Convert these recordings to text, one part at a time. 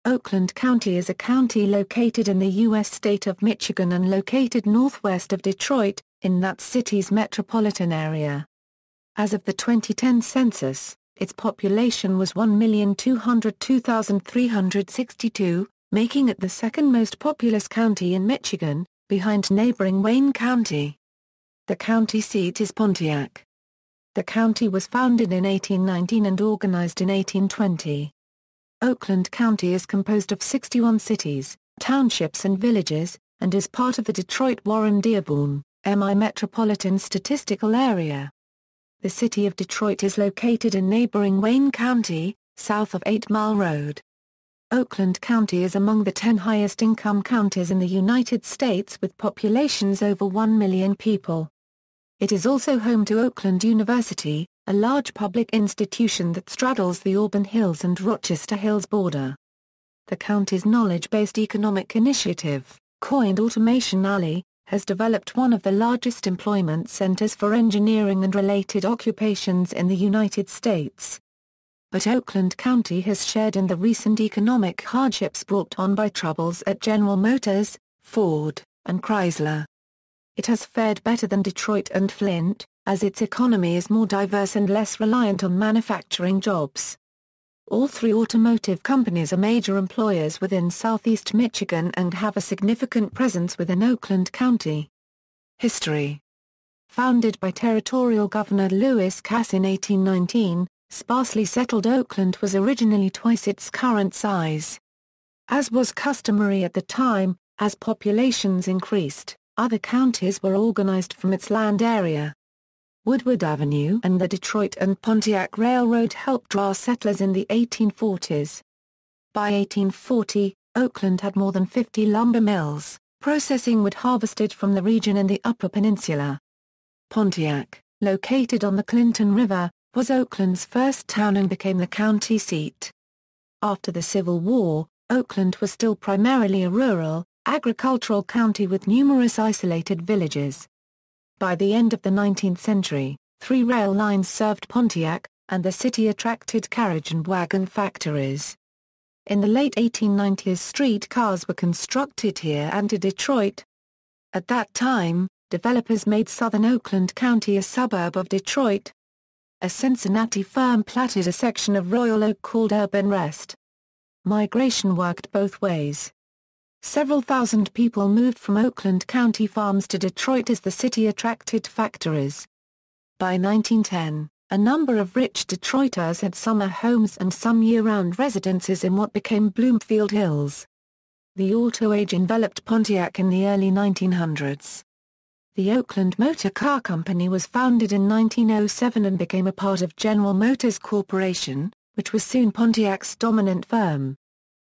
Oakland County is a county located in the U.S. state of Michigan and located northwest of Detroit, in that city's metropolitan area. As of the 2010 census, its population was 1,202,362, making it the second most populous county in Michigan, behind neighboring Wayne County. The county seat is Pontiac. The county was founded in 1819 and organized in 1820. Oakland County is composed of 61 cities, townships and villages, and is part of the Detroit-Warren-Dearborn, MI Metropolitan Statistical Area. The city of Detroit is located in neighboring Wayne County, south of 8 Mile Road. Oakland County is among the 10 highest income counties in the United States with populations over 1 million people. It is also home to Oakland University, a large public institution that straddles the Auburn Hills and Rochester Hills border. The county's knowledge-based economic initiative, coined Automation Alley, has developed one of the largest employment centers for engineering and related occupations in the United States. But Oakland County has shared in the recent economic hardships brought on by troubles at General Motors, Ford, and Chrysler. It has fared better than Detroit and Flint, as its economy is more diverse and less reliant on manufacturing jobs. All three automotive companies are major employers within southeast Michigan and have a significant presence within Oakland County. History. Founded by Territorial Governor Lewis Cass in 1819, sparsely settled Oakland was originally twice its current size. As was customary at the time, as populations increased, other counties were organized from its land area. Woodward Avenue and the Detroit and Pontiac Railroad helped draw settlers in the 1840s. By 1840, Oakland had more than 50 lumber mills, processing wood harvested from the region in the Upper Peninsula. Pontiac, located on the Clinton River, was Oakland's first town and became the county seat. After the Civil War, Oakland was still primarily a rural, agricultural county with numerous isolated villages. By the end of the 19th century, 3 rail lines served Pontiac, and the city attracted carriage and wagon factories. In the late 1890s, streetcars were constructed here and to Detroit. At that time, developers made southern Oakland County a suburb of Detroit. A Cincinnati firm platted a section of Royal Oak called Urban Rest. Migration worked both ways. Several thousand people moved from Oakland County farms to Detroit as the city attracted factories. By 1910, a number of rich Detroiters had summer homes and some year-round residences in what became Bloomfield Hills. The auto age enveloped Pontiac in the early 1900s. The Oakland Motor Car Company was founded in 1907 and became a part of General Motors Corporation, which was soon Pontiac's dominant firm.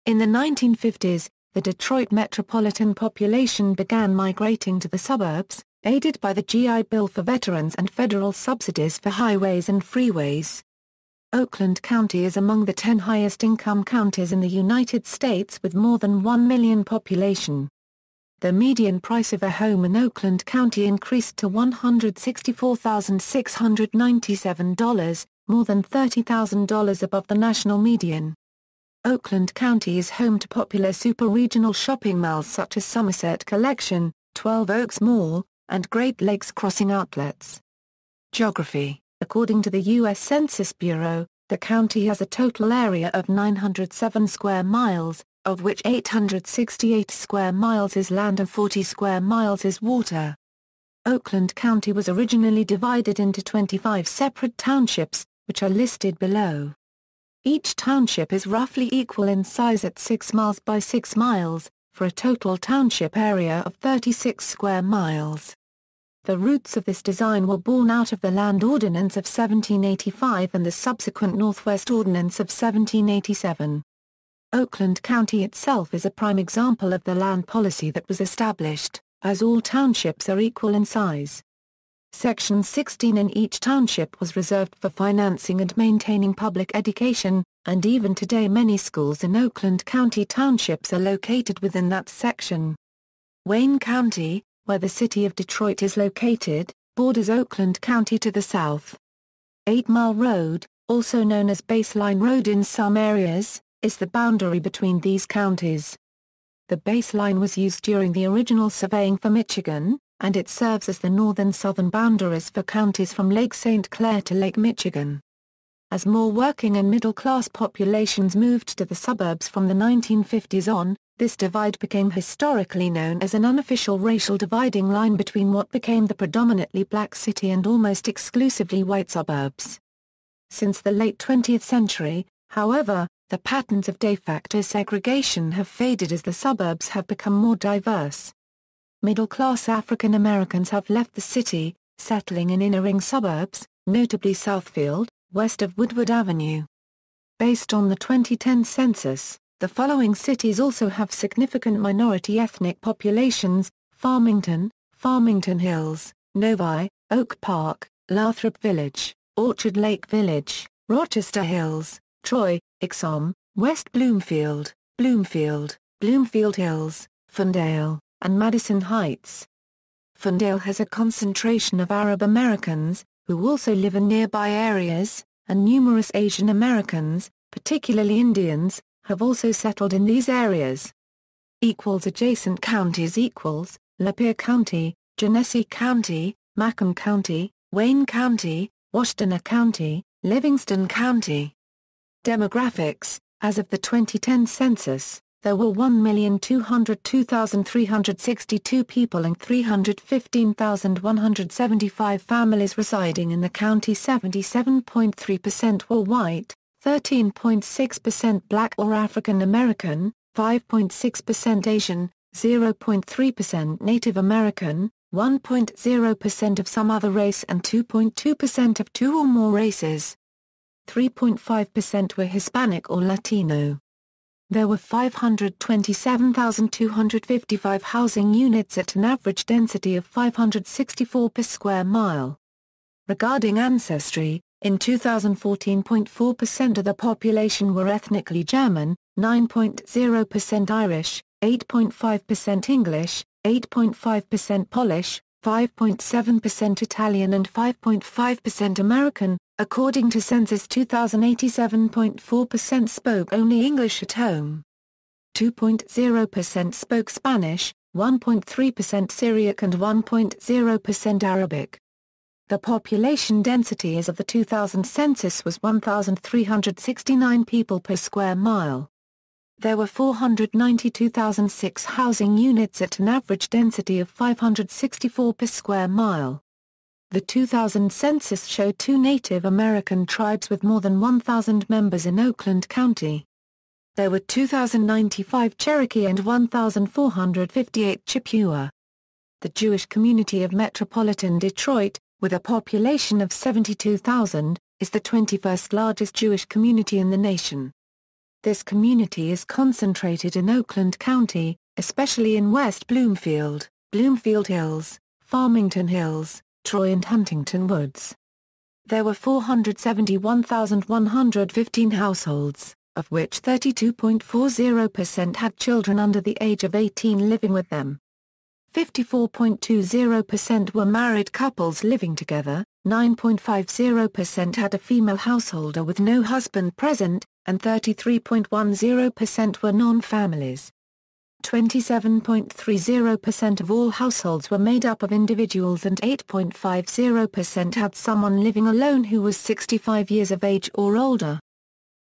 In the 1950s, the Detroit metropolitan population began migrating to the suburbs, aided by the GI Bill for veterans and federal subsidies for highways and freeways. Oakland County is among the 10 highest income counties in the United States with more than 1 million population. The median price of a home in Oakland County increased to $164,697, more than $30,000 above the national median. Oakland County is home to popular super-regional shopping malls such as Somerset Collection, 12 Oaks Mall, and Great Lakes Crossing outlets. Geography. According to the U.S. Census Bureau, the county has a total area of 907 square miles, of which 868 square miles is land and 40 square miles is water. Oakland County was originally divided into 25 separate townships, which are listed below. Each township is roughly equal in size at 6 miles by 6 miles, for a total township area of 36 square miles. The roots of this design were born out of the Land Ordinance of 1785 and the subsequent Northwest Ordinance of 1787. Oakland County itself is a prime example of the land policy that was established, as all townships are equal in size. Section 16 in each township was reserved for financing and maintaining public education, and even today many schools in Oakland County townships are located within that section. Wayne County, where the city of Detroit is located, borders Oakland County to the south. 8 Mile Road, also known as Baseline Road in some areas, is the boundary between these counties. The baseline was used during the original surveying for Michigan, and it serves as the northern-southern boundaries for counties from Lake St. Clair to Lake Michigan. As more working and middle-class populations moved to the suburbs from the 1950s on, this divide became historically known as an unofficial racial dividing line between what became the predominantly black city and almost exclusively white suburbs. Since the late 20th century, however, the patterns of de facto segregation have faded as the suburbs have become more diverse. Middle-class African Americans have left the city, settling in inner-ring suburbs, notably Southfield, west of Woodward Avenue. Based on the 2010 census, the following cities also have significant minority ethnic populations: Farmington, Farmington Hills, Novi, Oak Park, Lathrop Village, Orchard Lake Village, Rochester Hills, Troy, Exham, West Bloomfield, Bloomfield, Bloomfield Hills, Ferndale, and Madison Heights. Ferndale has a concentration of Arab Americans, who also live in nearby areas, and numerous Asian Americans, particularly Indians, have also settled in these areas. Adjacent counties Lapeer County, Genesee County, Macomb County, Wayne County, Washtenaw County, Livingston County. Demographics: as of the 2010 census, there were 1,202,362 people and 315,175 families residing in the county. 77.3% were white, 13.6% Black or African American, 5.6% Asian, 0.3% Native American, 1.0% of some other race and 2.2% of two or more races. 3.5% were Hispanic or Latino. There were 527,255 housing units at an average density of 564 per square mile. Regarding Ancestry, in 2014, 0.4% of the population were ethnically German, 9.0% Irish, 8.5% English, 8.5% Polish, 5.7% Italian and 5.5% American. According to Census 2087.4% spoke only English at home. 2.0% spoke Spanish, 1.3% Syriac and 1.0% Arabic. The population density as of the 2000 census was 1,369 people per square mile. There were 492,006 housing units at an average density of 564 per square mile. The 2000 census showed 2 Native American tribes with more than 1,000 members in Oakland County. There were 2,095 Cherokee and 1,458 Chippewa. The Jewish community of Metropolitan Detroit, with a population of 72,000, is the 21st largest Jewish community in the nation. This community is concentrated in Oakland County, especially in West Bloomfield, Bloomfield Hills, Farmington Hills, Troy and Huntington Woods. There were 471,115 households, of which 32.40% had children under the age of 18 living with them. 54.20% were married couples living together, 9.50% had a female householder with no husband present, and 33.10% were non-families. 27.30% of all households were made up of individuals and 8.50% had someone living alone who was 65 years of age or older.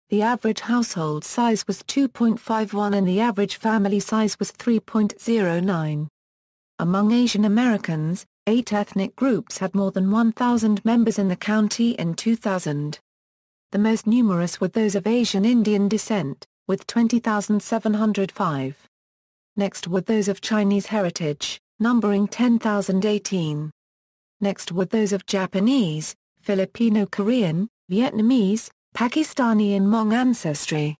The average household size was 2.51 and the average family size was 3.09. Among Asian Americans, 8 ethnic groups had more than 1,000 members in the county in 2000. The most numerous were those of Asian Indian descent, with 20,705. Next were those of Chinese heritage, numbering 10,018. Next were those of Japanese, Filipino-Korean, Vietnamese, Pakistani and Hmong ancestry.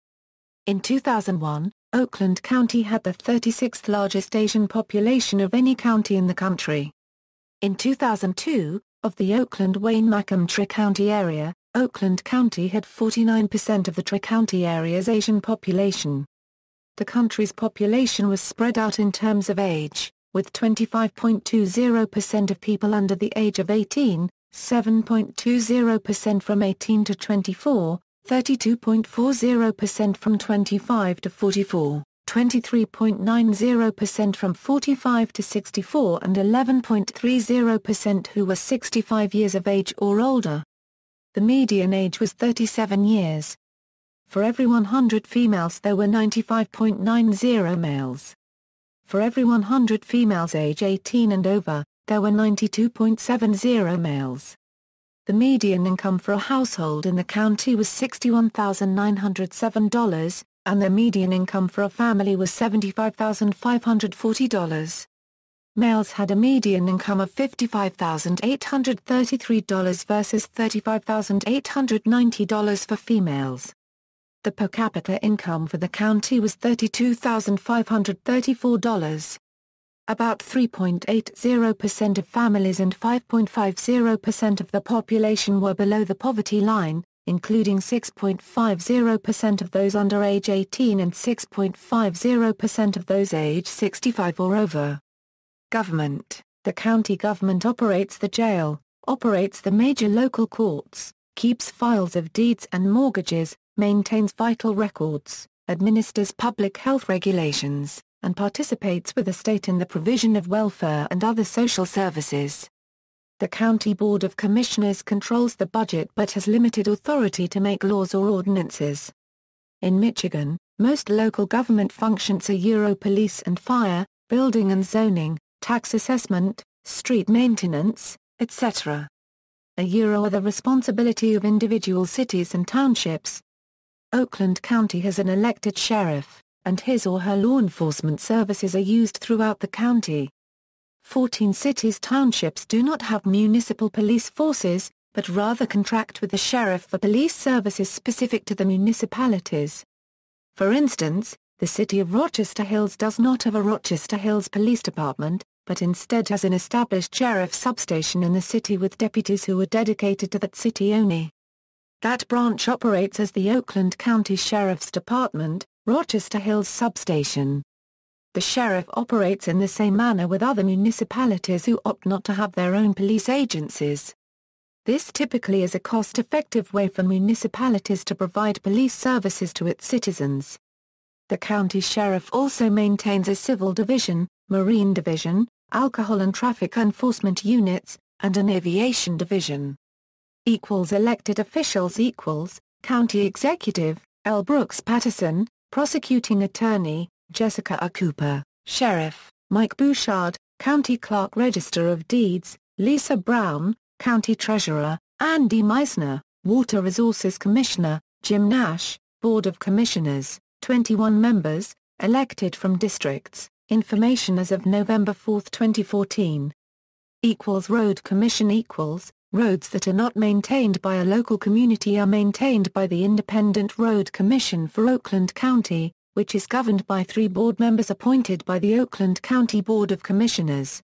In 2001, Oakland County had the 36th largest Asian population of any county in the country. In 2002, of the Oakland-Wayne-Macomb Tri-County area, Oakland County had 49% of the Tri-County area's Asian population. The country's population was spread out in terms of age, with 25.20% of people under the age of 18, 7.20% from 18 to 24, 32.40% from 25 to 44, 23.90% from 45 to 64 and 11.30% who were 65 years of age or older. The median age was 37 years. For every 100 females there were 95.90 males. For every 100 females age 18 and over, there were 92.70 males. The median income for a household in the county was $61,907, and the median income for a family was $75,540. Males had a median income of $55,833 versus $35,890 for females. The per capita income for the county was $32,534. About 3.80% of families and 5.50% of the population were below the poverty line, including 6.50% of those under age 18 and 6.50% of those age 65 or over. Government. The county government operates the jail, operates the major local courts, keeps files of deeds and mortgages, maintains vital records, administers public health regulations, and participates with the state in the provision of welfare and other social services. The County Board of Commissioners controls the budget but has limited authority to make laws or ordinances. In Michigan, most local government functions are police and fire, building and zoning, tax assessment, street maintenance, etc. are the responsibility of individual cities and townships. Oakland County has an elected sheriff, and his or her law enforcement services are used throughout the county. 14 cities/townships do not have municipal police forces, but rather contract with the sheriff for police services specific to the municipalities. For instance, the city of Rochester Hills does not have a Rochester Hills Police Department, but instead has an established sheriff's substation in the city with deputies who are dedicated to that city only. That branch operates as the Oakland County Sheriff's Department, Rochester Hills Substation. The sheriff operates in the same manner with other municipalities who opt not to have their own police agencies. This typically is a cost-effective way for municipalities to provide police services to its citizens. The county sheriff also maintains a civil division, marine division, alcohol and traffic enforcement units, and an aviation division. Elected officials County Executive, L. Brooks Patterson, Prosecuting Attorney, Jessica A. Cooper, Sheriff, Mike Bouchard, County Clerk Register of Deeds, Lisa Brown, County Treasurer, Andy Meisner, Water Resources Commissioner, Jim Nash, Board of Commissioners, 21 members, elected from districts, information as of November 4, 2014. Road Commission Roads that are not maintained by a local community are maintained by the Independent Road Commission for Oakland County, which is governed by 3 board members appointed by the Oakland County Board of Commissioners.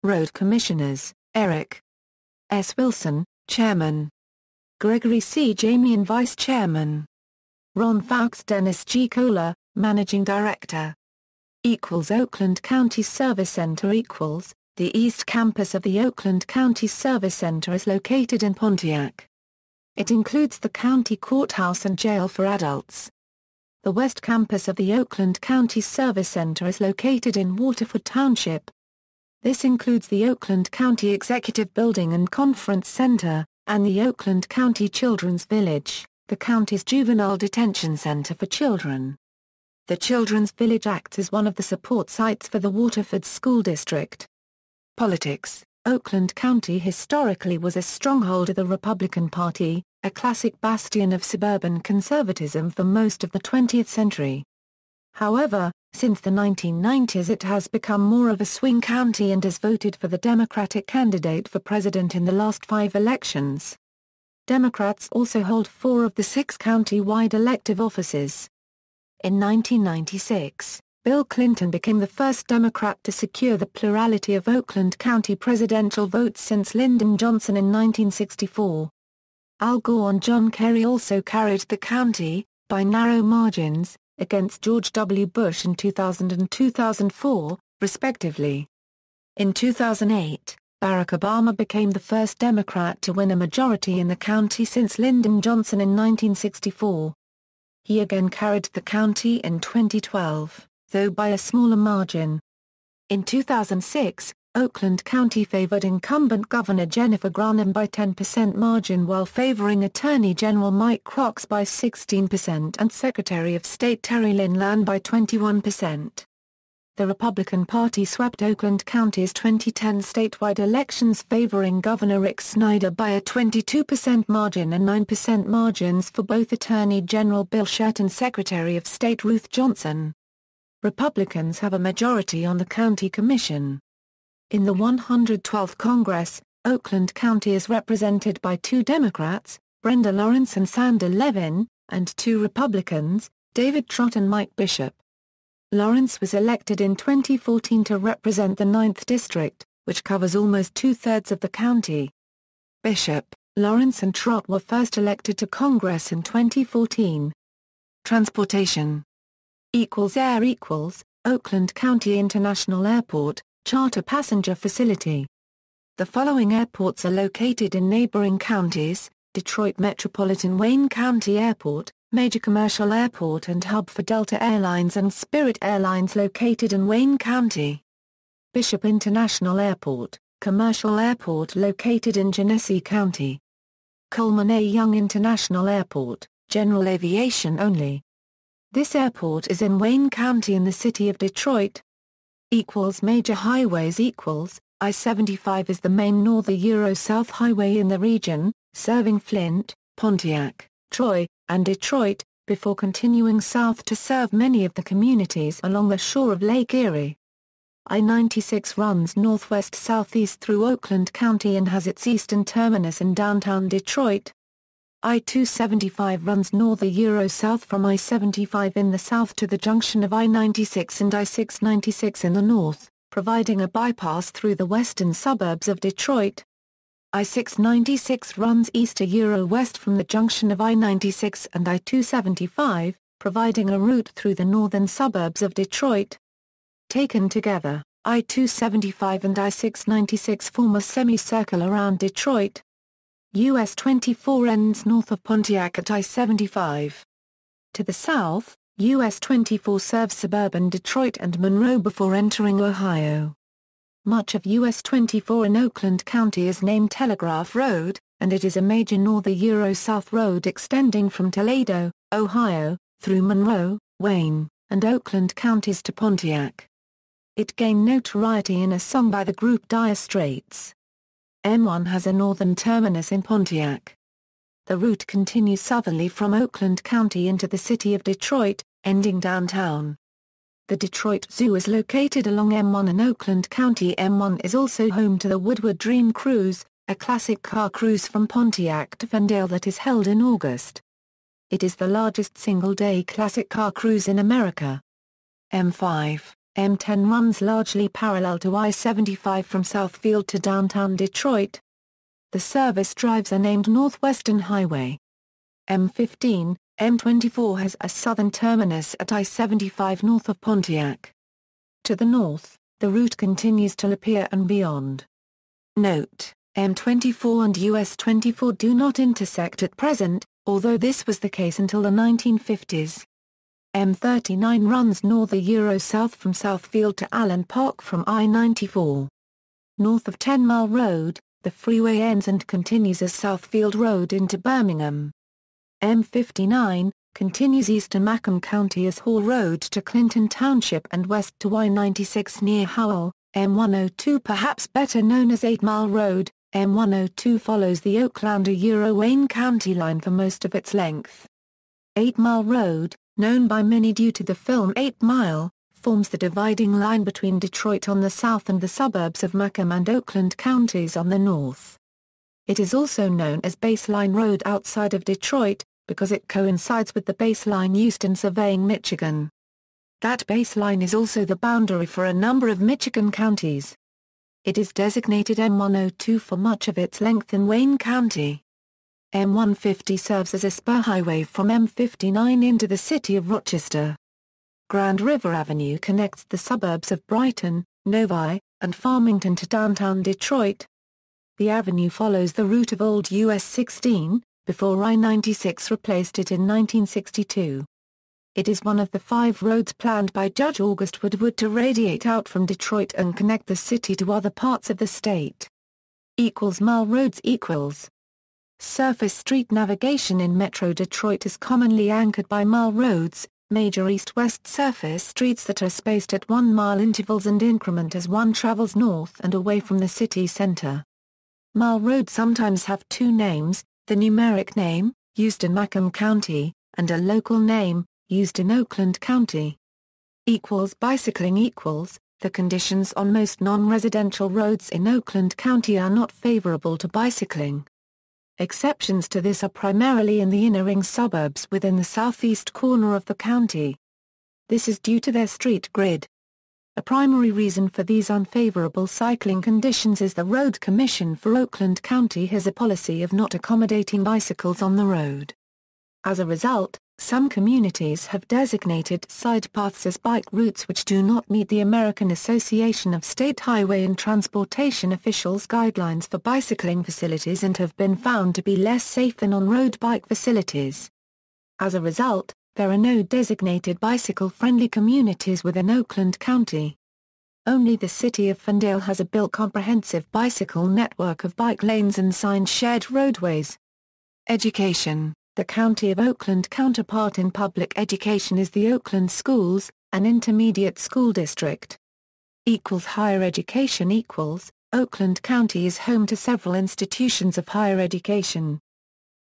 Road Commissioners, Eric S. Wilson, Chairman. Gregory C. Jamian Vice Chairman. Ron Fowkes Dennis G. Kohler, Managing Director. Oakland County Service Center The East Campus of the Oakland County Service Center is located in Pontiac. It includes the county courthouse and jail for adults. The West Campus of the Oakland County Service Center is located in Waterford Township. This includes the Oakland County Executive Building and Conference Center, and the Oakland County Children's Village, the county's juvenile detention center for children. The Children's Village acts as one of the support sites for the Waterford School District. Politics. Oakland County historically was a stronghold of the Republican Party, a classic bastion of suburban conservatism for most of the 20th century. However, since the 1990s it has become more of a swing county and has voted for the Democratic candidate for president in the last 5 elections. Democrats also hold 4 of the 6 county-wide elective offices. In 1996, Bill Clinton became the first Democrat to secure the plurality of Oakland County presidential votes since Lyndon Johnson in 1964. Al Gore and John Kerry also carried the county, by narrow margins, against George W. Bush in 2000 and 2004, respectively. In 2008, Barack Obama became the first Democrat to win a majority in the county since Lyndon Johnson in 1964. He again carried the county in 2012, though by a smaller margin. In 2006, Oakland County favored incumbent Governor Jennifer Granholm by 10% margin while favoring Attorney General Mike Cox by 16% and Secretary of State Terry Lynn Land by 21%. The Republican Party swept Oakland County's 2010 statewide elections favoring Governor Rick Snyder by a 22% margin and 9% margins for both Attorney General Bill Shert and Secretary of State Ruth Johnson. Republicans have a majority on the county commission. In the 112th Congress, Oakland County is represented by 2 Democrats, Brenda Lawrence and Sander Levin, and 2 Republicans, David Trott and Mike Bishop. Lawrence was elected in 2014 to represent the 9th District, which covers almost 2/3 of the county. Bishop, Lawrence and Trott were first elected to Congress in 2014. Transportation. Air Oakland County International Airport, charter passenger facility. The following airports are located in neighboring counties: Detroit Metropolitan Wayne County Airport, major commercial airport and hub for Delta Airlines and Spirit Airlines located in Wayne County. Bishop International Airport, commercial airport located in Genesee County. Coleman A. Young International Airport, general aviation only. This airport is in Wayne County in the city of Detroit. Major highways I-75 is the main north-south highway in the region, serving Flint, Pontiac, Troy, and Detroit, before continuing south to serve many of the communities along the shore of Lake Erie. I-96 runs northwest-southeast through Oakland County and has its eastern terminus in downtown Detroit. I-275 runs north-south from I-75 in the south to the junction of I-96 and I-696 in the north, providing a bypass through the western suburbs of Detroit. I-696 runs east-west from the junction of I-96 and I-275, providing a route through the northern suburbs of Detroit. Taken together, I-275 and I-696 form a semicircle around Detroit. US 24 ends north of Pontiac at I-75. To the south, US 24 serves suburban Detroit and Monroe before entering Ohio. Much of US 24 in Oakland County is named Telegraph Road, and it is a major north-south road extending from Toledo, Ohio, through Monroe, Wayne, and Oakland counties to Pontiac. It gained notoriety in a song by the group Dire Straits. M1 has a northern terminus in Pontiac. The route continues southerly from Oakland County into the city of Detroit, ending downtown. The Detroit Zoo is located along M1 in Oakland County. M1 is also home to the Woodward Dream Cruise, a classic car cruise from Pontiac to Ferndale that is held in August. It is the largest single-day classic car cruise in America. M5, M10 runs largely parallel to I-75 from Southfield to downtown Detroit. The service drives are named Northwestern Highway. M15, M24 has a southern terminus at I-75 north of Pontiac. To the north, the route continues to Lapeer and beyond. Note: M24 and US 24 do not intersect at present, although this was the case until the 1950s. M39 runs north-south from Southfield to Allen Park from I-94. North of 10 Mile Road, the freeway ends and continues as Southfield Road into Birmingham. M59 continues east to Macomb County as Hall Road to Clinton Township and west to I-96 near Howell. M102, perhaps better known as 8 Mile Road, M102 follows the Oakland-Wayne County line for most of its length. 8 Mile Road, known by many due to the film 8 Mile, forms the dividing line between Detroit on the south and the suburbs of Macomb and Oakland counties on the north. It is also known as Baseline Road outside of Detroit, because it coincides with the baseline used in surveying Michigan. That baseline is also the boundary for a number of Michigan counties. It is designated M102 for much of its length in Wayne County. M150 serves as a spur highway from M59 into the city of Rochester. Grand River Avenue connects the suburbs of Brighton, Novi, and Farmington to downtown Detroit. The avenue follows the route of Old US 16, before I-96 replaced it in 1962. It is one of the 5 roads planned by Judge August Woodward to radiate out from Detroit and connect the city to other parts of the state. Mile roads equals. Surface street navigation in Metro Detroit is commonly anchored by mile roads, major east-west surface streets that are spaced at 1-mile intervals and increment as one travels north and away from the city center. Mile roads sometimes have 2 names, the numeric name, used in Macomb County, and a local name, used in Oakland County. Bicycling equals. The conditions on most non-residential roads in Oakland County are not favorable to bicycling. Exceptions to this are primarily in the inner-ring suburbs within the southeast corner of the county. This is due to their street grid. A primary reason for these unfavorable cycling conditions is the Road Commission for Oakland County has a policy of not accommodating bicycles on the road. As a result, some communities have designated side paths as bike routes which do not meet the American Association of State Highway and Transportation Officials guidelines for bicycling facilities and have been found to be less safe than on-road bike facilities. As a result, there are no designated bicycle-friendly communities within Oakland County. Only the city of Ferndale has a built comprehensive bicycle network of bike lanes and signed shared roadways. Education. The County of Oakland counterpart in public education is the Oakland Schools, an intermediate school district. Higher education equals. Oakland County is home to several institutions of higher education.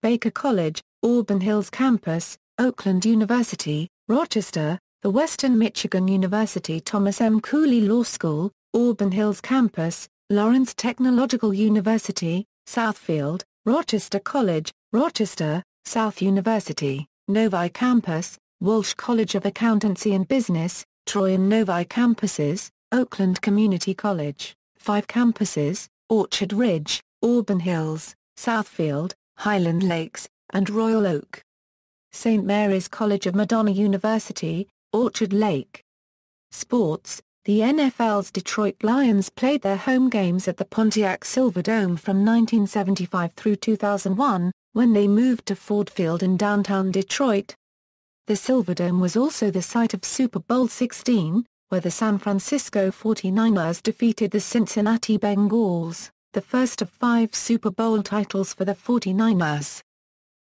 Baker College, Auburn Hills Campus, Oakland University, Rochester, the Western Michigan University Thomas M. Cooley Law School, Auburn Hills Campus, Lawrence Technological University, Southfield, Rochester College, Rochester, South University, Novi Campus, Walsh College of Accountancy and Business, Troy and Novi Campuses, Oakland Community College, 5 campuses, Orchard Ridge, Auburn Hills, Southfield, Highland Lakes, and Royal Oak. St. Mary's College of Madonna University, Orchard Lake. Sports. The NFL's Detroit Lions played their home games at the Pontiac Silverdome from 1975 through 2001, when they moved to Ford Field in downtown Detroit. The Silverdome was also the site of Super Bowl XVII, where the San Francisco 49ers defeated the Cincinnati Bengals, the first of 5 Super Bowl titles for the 49ers.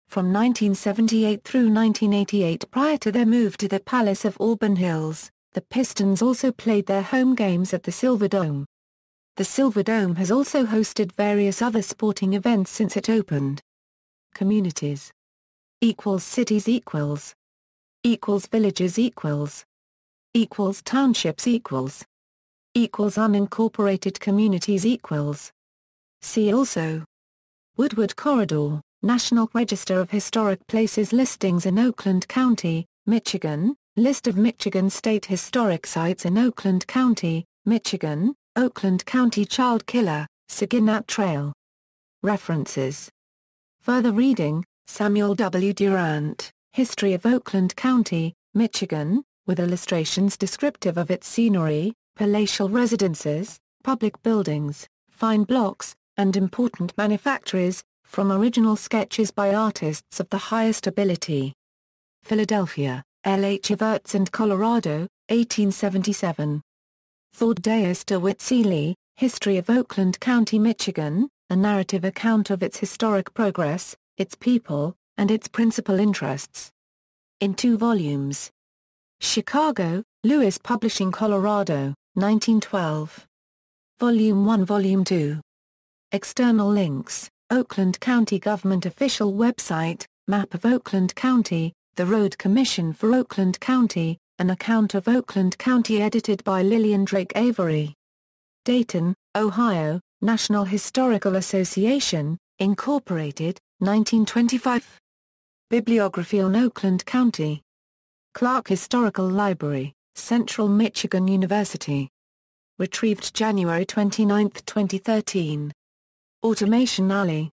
From 1978 through 1988, prior to their move to the Palace of Auburn Hills, the Pistons also played their home games at the Silverdome. The Silverdome has also hosted various other sporting events since it opened. Communities. Cities equals. Villages equals. Townships equals. Unincorporated communities equals. See also. Woodward Corridor, National Register of Historic Places listings in Oakland County, Michigan, List of Michigan State Historic Sites in Oakland County, Michigan, Oakland County Child Killer, Saginaw Trail. References. Further reading, Samuel W. Durant, History of Oakland County, Michigan, with illustrations descriptive of its scenery, palatial residences, public buildings, fine blocks, and important manufactories, from original sketches by artists of the highest ability. Philadelphia, L. H. Everts and Colorado, 1877. Thordeus DeWitt Seeley, History of Oakland County, Michigan, a narrative account of its historic progress, its people, and its principal interests. In 2 volumes. Chicago, Lewis Publishing, Colorado, 1912. Volume 1, Volume 2. External links: Oakland County Government Official Website, Map of Oakland County, The Road Commission for Oakland County, an account of Oakland County edited by Lillian Drake Avery. Dayton, Ohio, National Historical Association, Incorporated, 1925. Bibliography on Oakland County. Clark Historical Library, Central Michigan University. Retrieved January 29, 2013. Automation Alley.